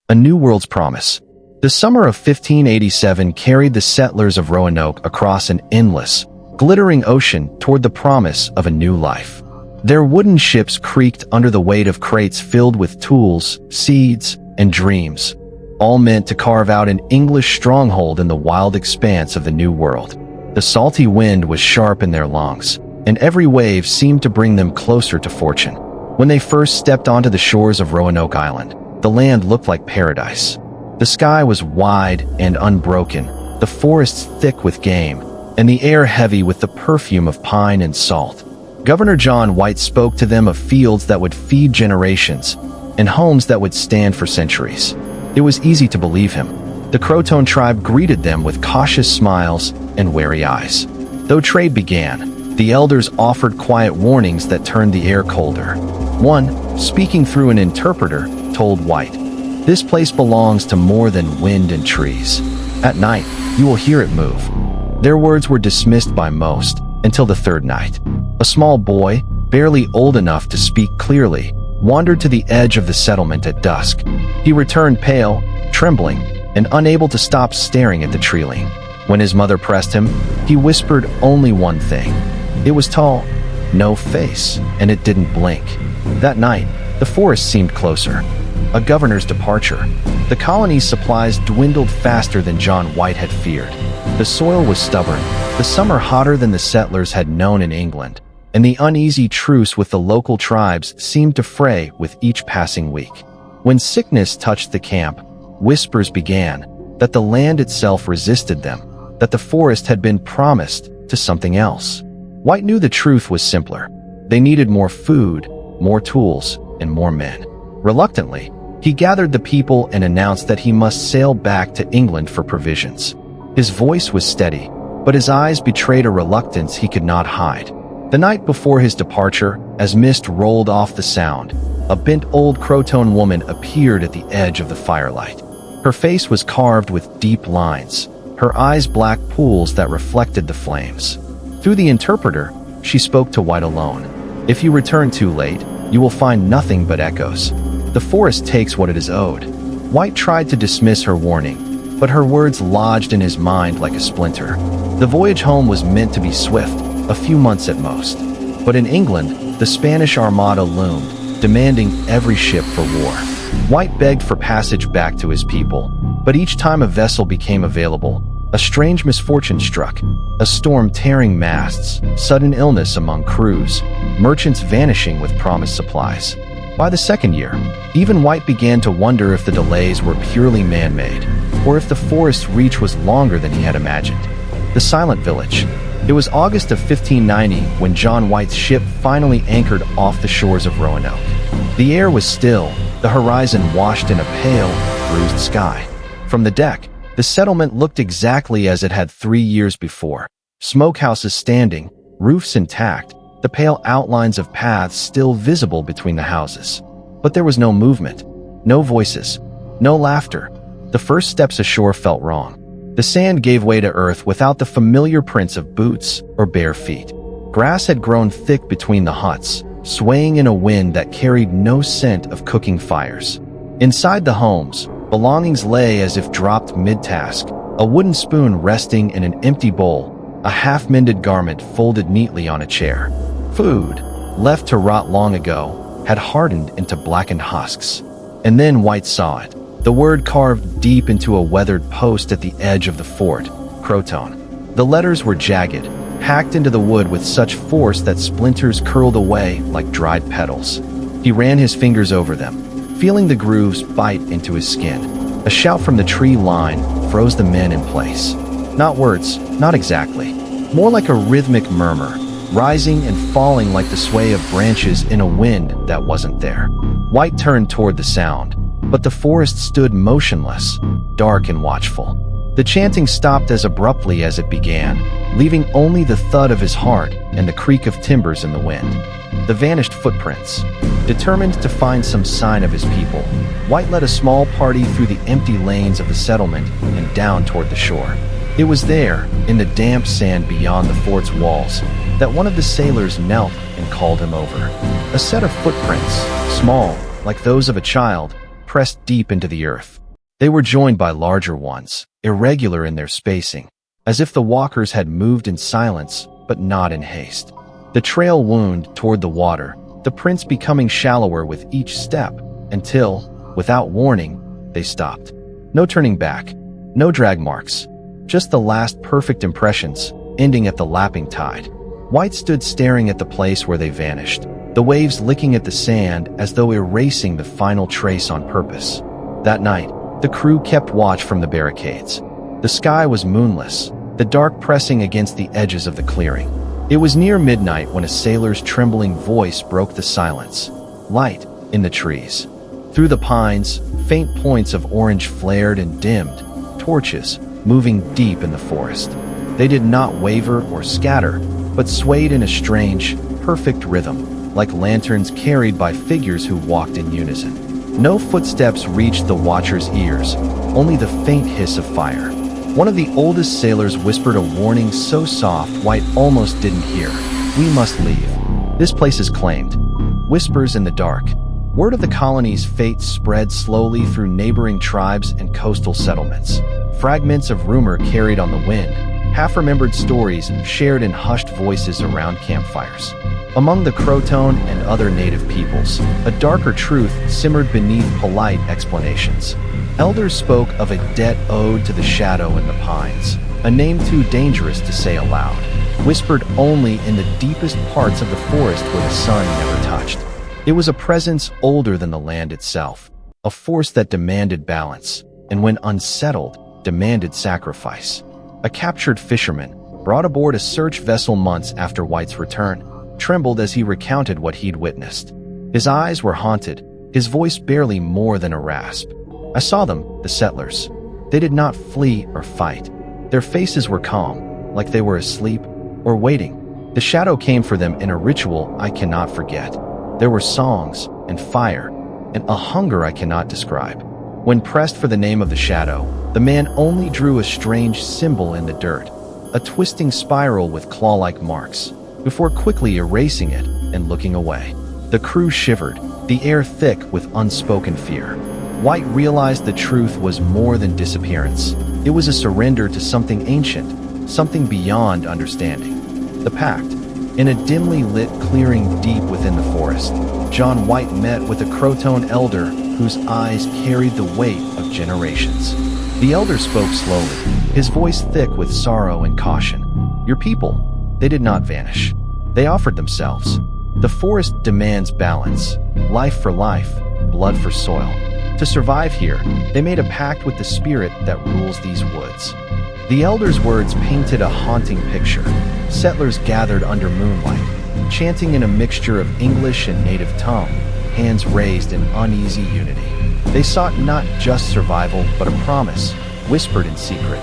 A New World's Promise. The summer of 1587 carried the settlers of Roanoke across an endless, glittering ocean toward the promise of a new life. Their wooden ships creaked under the weight of crates filled with tools, seeds, and dreams, all meant to carve out an English stronghold in the wild expanse of the New World. The salty wind was sharp in their lungs, and every wave seemed to bring them closer to fortune. When they first stepped onto the shores of Roanoke Island, the land looked like paradise. The sky was wide and unbroken, the forests thick with game, and the air heavy with the perfume of pine and salt. Governor John White spoke to them of fields that would feed generations and homes that would stand for centuries. It was easy to believe him. The Croatoan tribe greeted them with cautious smiles and wary eyes. Though trade began, the elders offered quiet warnings that turned the air colder. One, speaking through an interpreter, told White, "This place belongs to more than wind and trees. At night, you will hear it move." Their words were dismissed by most, until the third night. A small boy, barely old enough to speak clearly, wandered to the edge of the settlement at dusk. He returned pale, trembling, and unable to stop staring at the treeling. When his mother pressed him, he whispered only one thing. It was tall, no face, and it didn't blink. That night, the forest seemed closer. A governor's departure. The colony's supplies dwindled faster than John White had feared. The soil was stubborn, the summer hotter than the settlers had known in England, and the uneasy truce with the local tribes seemed to fray with each passing week. When sickness touched the camp, whispers began that the land itself resisted them, that the forest had been promised to something else. White knew the truth was simpler. They needed more food, more tools, and more men. Reluctantly, he gathered the people and announced that he must sail back to England for provisions. His voice was steady, but his eyes betrayed a reluctance he could not hide. The night before his departure, as mist rolled off the sound, a bent old Croatoan woman appeared at the edge of the firelight. Her face was carved with deep lines, her eyes black pools that reflected the flames. Through the interpreter, she spoke to White alone. "If you return too late, you will find nothing but echoes. The forest takes what it is owed." White tried to dismiss her warning, but her words lodged in his mind like a splinter. The voyage home was meant to be swift, a few months at most. But in England, the Spanish Armada loomed, demanding every ship for war. White begged for passage back to his people, but each time a vessel became available, a strange misfortune struck. A storm tearing masts, sudden illness among crews, merchants vanishing with promised supplies. By the second year, even White began to wonder if the delays were purely man-made, or if the forest's reach was longer than he had imagined. The Silent Village. It was August of 1590 when John White's ship finally anchored off the shores of Roanoke. The air was still, the horizon washed in a pale, bruised sky. From the deck, the settlement looked exactly as it had 3 years before. Smokehouses standing, roofs intact, the pale outlines of paths still visible between the houses. But there was no movement, no voices, no laughter. The first steps ashore felt wrong. The sand gave way to earth without the familiar prints of boots or bare feet. Grass had grown thick between the huts, swaying in a wind that carried no scent of cooking fires. Inside the homes, belongings lay as if dropped mid-task, a wooden spoon resting in an empty bowl, a half-mended garment folded neatly on a chair. Food, left to rot long ago, had hardened into blackened husks. And then White saw it, the word carved deep into a weathered post at the edge of the fort, Croatoan. The letters were jagged, hacked into the wood with such force that splinters curled away like dried petals. He ran his fingers over them, feeling the grooves bite into his skin. A shout from the tree line froze the men in place. Not words, not exactly. More like a rhythmic murmur, rising and falling like the sway of branches in a wind that wasn't there. White turned toward the sound, but the forest stood motionless, dark and watchful. The chanting stopped as abruptly as it began, leaving only the thud of his heart and the creak of timbers in the wind. The vanished footprints. Determined to find some sign of his people, White led a small party through the empty lanes of the settlement and down toward the shore. It was there, in the damp sand beyond the fort's walls, that one of the sailors knelt and called him over. A set of footprints, small, like those of a child, pressed deep into the earth. They were joined by larger ones, irregular in their spacing, as if the walkers had moved in silence, but not in haste. The trail wound toward the water, the prints becoming shallower with each step, until, without warning, they stopped. No turning back, no drag marks, just the last perfect impressions, ending at the lapping tide. White stood staring at the place where they vanished, the waves licking at the sand as though erasing the final trace on purpose. That night, the crew kept watch from the barricades. The sky was moonless, the dark pressing against the edges of the clearing. It was near midnight when a sailor's trembling voice broke the silence. Light in the trees. Through the pines, faint points of orange flared and dimmed, torches moving deep in the forest. They did not waver or scatter, but swayed in a strange, perfect rhythm, like lanterns carried by figures who walked in unison. No footsteps reached the watcher's ears, only the faint hiss of fire. One of the oldest sailors whispered a warning so soft White almost didn't hear. "We must leave. This place is claimed." Whispers in the dark. Word of the colony's fate spread slowly through neighboring tribes and coastal settlements. Fragments of rumor carried on the wind, half-remembered stories shared in hushed voices around campfires. Among the Croatoan and other native peoples, a darker truth simmered beneath polite explanations. Elders spoke of a debt owed to the shadow in the pines, a name too dangerous to say aloud, whispered only in the deepest parts of the forest where the sun never touched. It was a presence older than the land itself, a force that demanded balance, and when unsettled, demanded sacrifice. A captured fisherman, brought aboard a search vessel months after White's return, trembled as he recounted what he'd witnessed. His eyes were haunted, his voice barely more than a rasp. "I saw them, the settlers. They did not flee or fight. Their faces were calm, like they were asleep or waiting. The shadow came for them in a ritual I cannot forget. There were songs and fire and a hunger I cannot describe." When pressed for the name of the shadow, the man only drew a strange symbol in the dirt, a twisting spiral with claw-like marks, before quickly erasing it and looking away. The crew shivered, the air thick with unspoken fear. White realized the truth was more than disappearance. It was a surrender to something ancient, something beyond understanding. The pact. In a dimly lit clearing deep within the forest, John White met with a Croatoan elder whose eyes carried the weight of generations. The elder spoke slowly, his voice thick with sorrow and caution. "Your people, they did not vanish. They offered themselves. The forest demands balance, life for life, blood for soil. To survive here, they made a pact with the spirit that rules these woods." The elder's words painted a haunting picture. Settlers gathered under moonlight, chanting in a mixture of English and native tongue, hands raised in uneasy unity. They sought not just survival, but a promise, whispered in secret,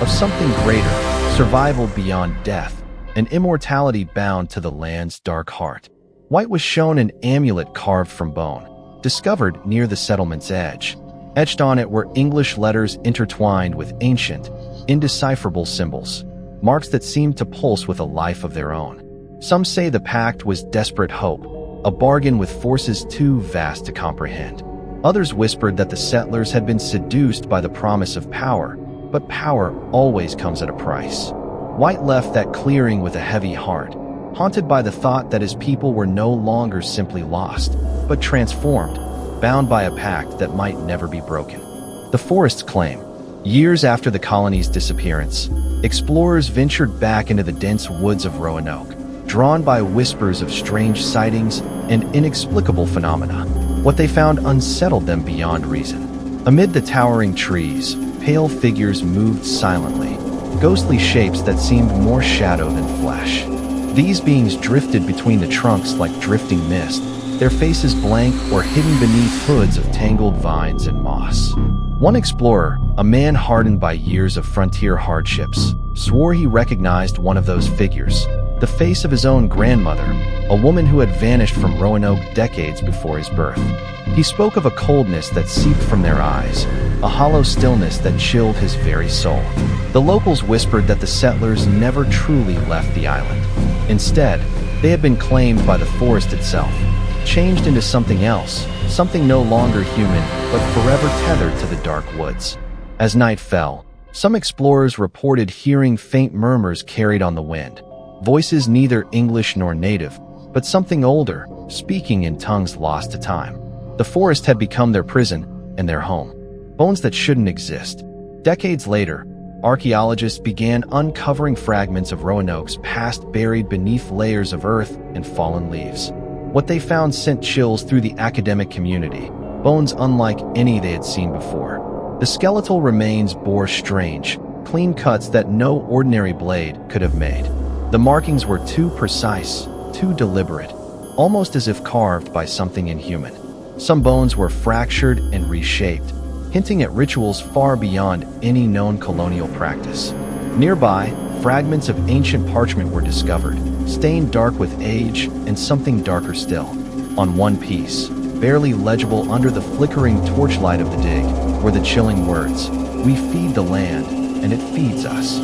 of something greater, survival beyond death, an immortality bound to the land's dark heart. White was shown an amulet carved from bone, discovered near the settlement's edge. Etched on it were English letters intertwined with ancient, indecipherable symbols, marks that seemed to pulse with a life of their own. Some say the pact was desperate hope, a bargain with forces too vast to comprehend. Others whispered that the settlers had been seduced by the promise of power, but power always comes at a price. White left that clearing with a heavy heart, haunted by the thought that his people were no longer simply lost, but transformed, bound by a pact that might never be broken. The forest's claim. Years after the colony's disappearance, explorers ventured back into the dense woods of Roanoke, drawn by whispers of strange sightings and inexplicable phenomena. What they found unsettled them beyond reason. Amid the towering trees, pale figures moved silently, ghostly shapes that seemed more shadow than flesh. These beings drifted between the trunks like drifting mist, their faces blank or hidden beneath hoods of tangled vines and moss. One explorer, a man hardened by years of frontier hardships, swore he recognized one of those figures, the face of his own grandmother, a woman who had vanished from Roanoke decades before his birth. He spoke of a coldness that seeped from their eyes, a hollow stillness that chilled his very soul. The locals whispered that the settlers never truly left the island. Instead, they had been claimed by the forest itself, changed into something else, something no longer human, but forever tethered to the dark woods. As night fell, some explorers reported hearing faint murmurs carried on the wind, voices neither English nor native, but something older, speaking in tongues lost to time. The forest had become their prison and their home. Bones that shouldn't exist. Decades later, archaeologists began uncovering fragments of Roanoke's past buried beneath layers of earth and fallen leaves. What they found sent chills through the academic community, bones unlike any they had seen before. The skeletal remains bore strange, clean cuts that no ordinary blade could have made. The markings were too precise, too deliberate, almost as if carved by something inhuman. Some bones were fractured and reshaped, hinting at rituals far beyond any known colonial practice. Nearby, fragments of ancient parchment were discovered, stained dark with age and something darker still. On one piece, barely legible under the flickering torchlight of the dig, were the chilling words, "We feed the land, and it feeds us."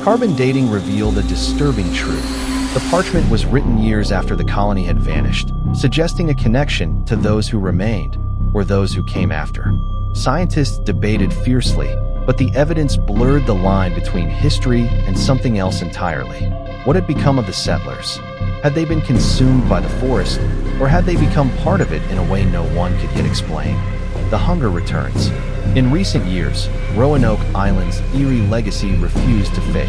Carbon dating revealed a disturbing truth. The parchment was written years after the colony had vanished, suggesting a connection to those who remained, or those who came after. Scientists debated fiercely, but the evidence blurred the line between history and something else entirely. What had become of the settlers? Had they been consumed by the forest, or had they become part of it in a way no one could yet explain? The hunger returns. In recent years, Roanoke Island's eerie legacy refused to fade.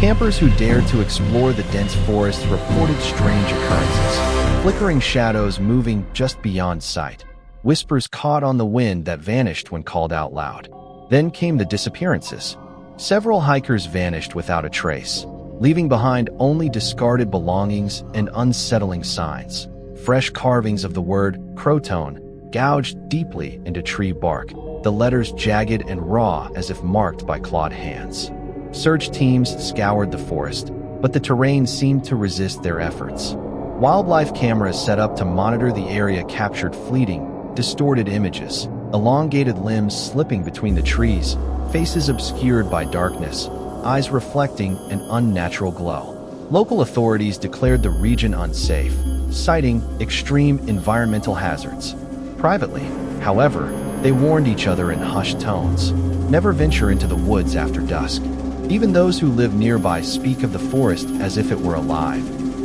Campers who dared to explore the dense forest reported strange occurrences, flickering shadows moving just beyond sight, whispers caught on the wind that vanished when called out loud. Then came the disappearances. Several hikers vanished without a trace, leaving behind only discarded belongings and unsettling signs. Fresh carvings of the word Croatoan gouged deeply into tree bark, the letters jagged and raw as if marked by clawed hands. Search teams scoured the forest, but the terrain seemed to resist their efforts. Wildlife cameras set up to monitor the area captured fleeting, distorted images, elongated limbs slipping between the trees, faces obscured by darkness, eyes reflecting an unnatural glow. Local authorities declared the region unsafe, citing extreme environmental hazards. Privately, however, they warned each other in hushed tones, never venture into the woods after dusk. Even those who live nearby speak of the forest as if it were alive,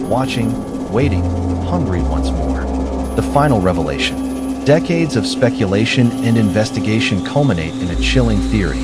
watching, waiting, hungry once more. The final revelation. Decades of speculation and investigation culminate in a chilling theory.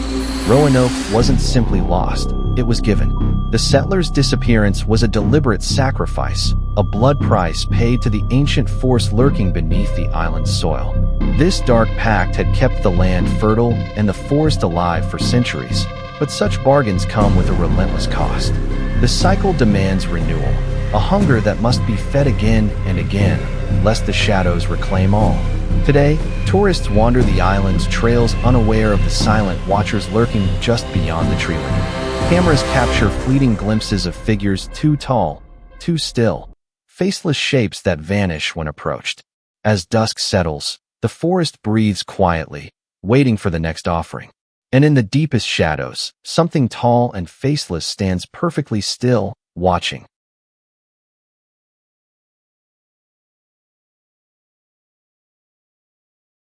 Roanoke wasn't simply lost, it was given. The settlers' disappearance was a deliberate sacrifice, a blood price paid to the ancient force lurking beneath the island's soil. This dark pact had kept the land fertile and the forest alive for centuries, but such bargains come with a relentless cost. The cycle demands renewal, a hunger that must be fed again and again, lest the shadows reclaim all. Today, tourists wander the island's trails unaware of the silent watchers lurking just beyond the tree line. Cameras capture fleeting glimpses of figures too tall, too still, faceless shapes that vanish when approached. As dusk settles, the forest breathes quietly, waiting for the next offering. And in the deepest shadows, something tall and faceless stands perfectly still, watching.